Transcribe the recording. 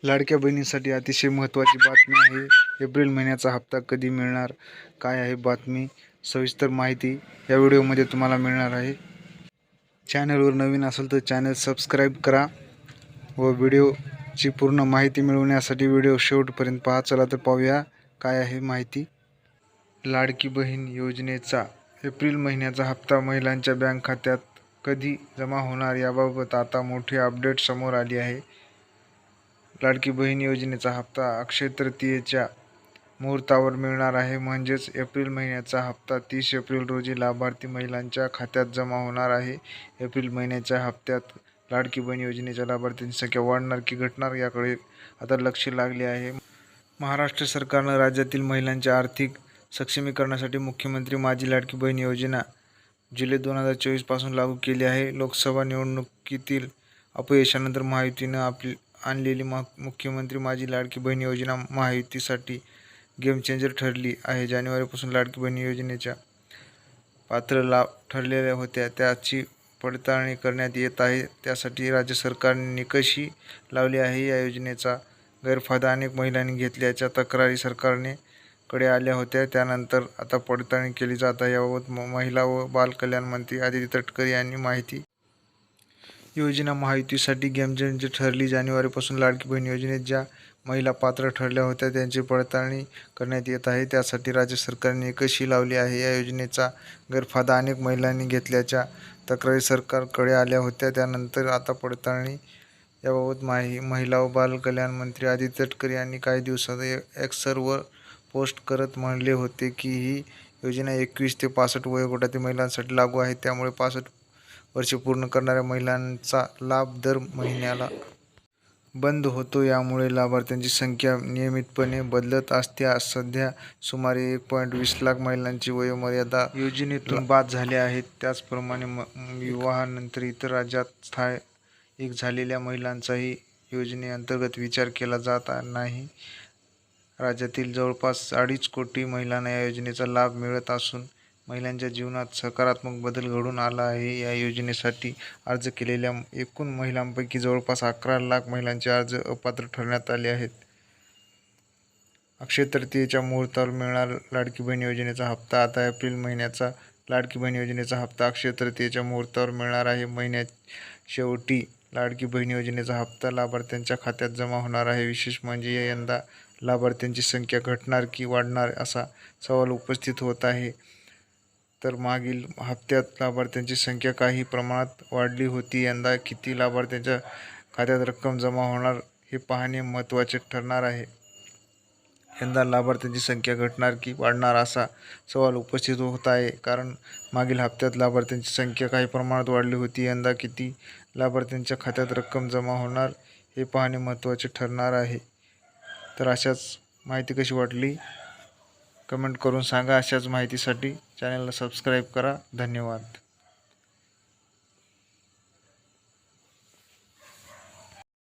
लाडक्या बहिणीसाठी अतिशय महत्त्वाची बातमी आहे. एप्रिल महिन्याचा हप्ता कधी मिळणार, काय आहे बातमी, सविस्तर माहिती या व्हिडिओमध्ये तुम्हाला मिळणार आहे. चॅनलवर नवीन असेल तर चॅनल सबस्क्राईब करा व व्हिडिओची पूर्ण माहिती मिळवण्यासाठी व्हिडिओ शेवटपर्यंत पहा. चला तर पाहूया काय आहे माहिती. लाडकी बहीण योजनेचा एप्रिल महिन्याचा हप्ता महिलांच्या बँक खात्यात कधी जमा होणार याबाबत आता मोठी अपडेट समोर आली आहे. लाडकी बहीण योजनेचा हप्ता अक्षय तृतीयेच्या मुहूर्तावर मिळणार आहे. म्हणजेच एप्रिल महिन्याचा हप्ता 30 एप्रिल रोजी लाभार्थी महिलांच्या खात्यात जमा होणार आहे. एप्रिल महिन्याच्या हप्त्यात लाडकी बहीण योजनेच्या लाभार्थ्यांची संख्या वाढणार की घटणार याकडे आता लक्ष लागले आहे. महाराष्ट्र सरकारनं राज्यातील महिलांच्या आर्थिक सक्षमीकरणासाठी मुख्यमंत्री माझी लाडकी बहीण योजना जुलै 2024 पासून लागू केली आहे. लोकसभा निवडणुकीतील अपयशानंतर महायुतीनं आणलेली मुख्यमंत्री माझी लाडकी बहीण योजना महायुतीसाठी गेम चेंजर ठरली आहे. जानेवारीपासून लाडकी बहीण योजनेच्या पात्र लाभ ठरलेल्या होत्या त्याची पडताळणी करण्यात येत आहे. त्यासाठी राज्य सरकारने निकषही लावले आहे. या योजनेचा गैरफायदा अनेक महिलांनी घेतल्याच्या तक्रारी सरकारकडे आल्या होत्या. त्यानंतर आता पडताळणी केली जात आहे. याबाबत महिला व बालकल्याण मंत्री आदिती तटकरे यांनी माहिती. योजना महायुतीसाठी गेम चेंजर ठरली. जानेवारीपासून लाडकी बहीण योजनेत ज्या महिला पात्र ठरल्या होत्या त्यांची पडताळणी करण्यात येत आहे. त्यासाठी राज्य सरकारने निकषही लावले आहे. या योजनेचा गैरफायदा अनेक महिलांनी घेतल्याच्या तक्रारी सरकारकडे आल्या होत्या. त्यानंतर आता पडताळणी याबाबत महिला व बालकल्याण मंत्री आदिती तटकरे यांनी काही दिवसात एक्सवर पोस्ट करत म्हणले होते की ही योजना 21 ते 65 वयोगटातील महिलांसाठी लागू आहे. त्यामुळे 65 वर्षे पूर्ण करणाऱ्या महिलांचा लाभ दर महिन्याला बंद होतो. यामुळे लाभार्थ्यांची संख्या नियमितपणे बदलत असते. सध्या सुमारे 1.20 लाख महिलांची वयोमर्यादा योजनेतून बाद झाल्या आहेत. त्याचप्रमाणे विवाहानंतर इतर राज्यात स्थायिक झालेल्या महिलांचाही योजनेअंतर्गत विचार केला जात नाही. राज्यातील जवळपास 2.5 कोटी महिलांना या योजनेचा लाभ मिळत असून महिलांच्या जीवनात सकारात्मक बदल घडून आला आहे. या योजनेसाठी अर्ज केलेल्या एकूण महिलांपैकी जवळपास 11 लाख महिलांचे अर्ज अपात्र ठरवण्यात आले आहेत. अक्षय तृतीयेच्या मुहूर्तावर मिळणार लाडकी बहीण योजनेचा हप्ता. आता एप्रिल महिन्याचा लाडकी बहीण योजनेचा हप्ता अक्षय तृतीयेच्या मुहूर्तावर मिळणार आहे. महिन्यात शेवटी लाडकी बहीण योजनेचा हप्ता लाभार्थ्यांच्या खात्यात जमा होणार आहे. विशेष म्हणजे यंदा लाभार्थ्यांची संख्या घटणार की वाढणार असा सवाल उपस्थित होत आहे. तर मागील हप्त्यात लाभार्थ्यांची संख्या काही प्रमाणात वाढली होती. यंदा किती लाभार्थ्यांच्या खात्यात रक्कम जमा होणार हे पाहणे महत्त्वाचे ठरणार आहे. यंदा लाभार्थ्यांची संख्या घटणार की वाढणार असा सवाल उपस्थित होत आहे. कारण मागील हप्त्यात लाभार्थ्यांची संख्या काही प्रमाणात वाढली होती. यंदा किती लाभार्थ्यांच्या खात्यात रक्कम जमा होणार हे पाहणे महत्त्वाचे ठरणार आहे. तर अशाच माहिती कशी वाटली कमेंट करून सांगा. अशाच माहितीसाठी चॅनलला सबस्क्राईब करा. धन्यवाद.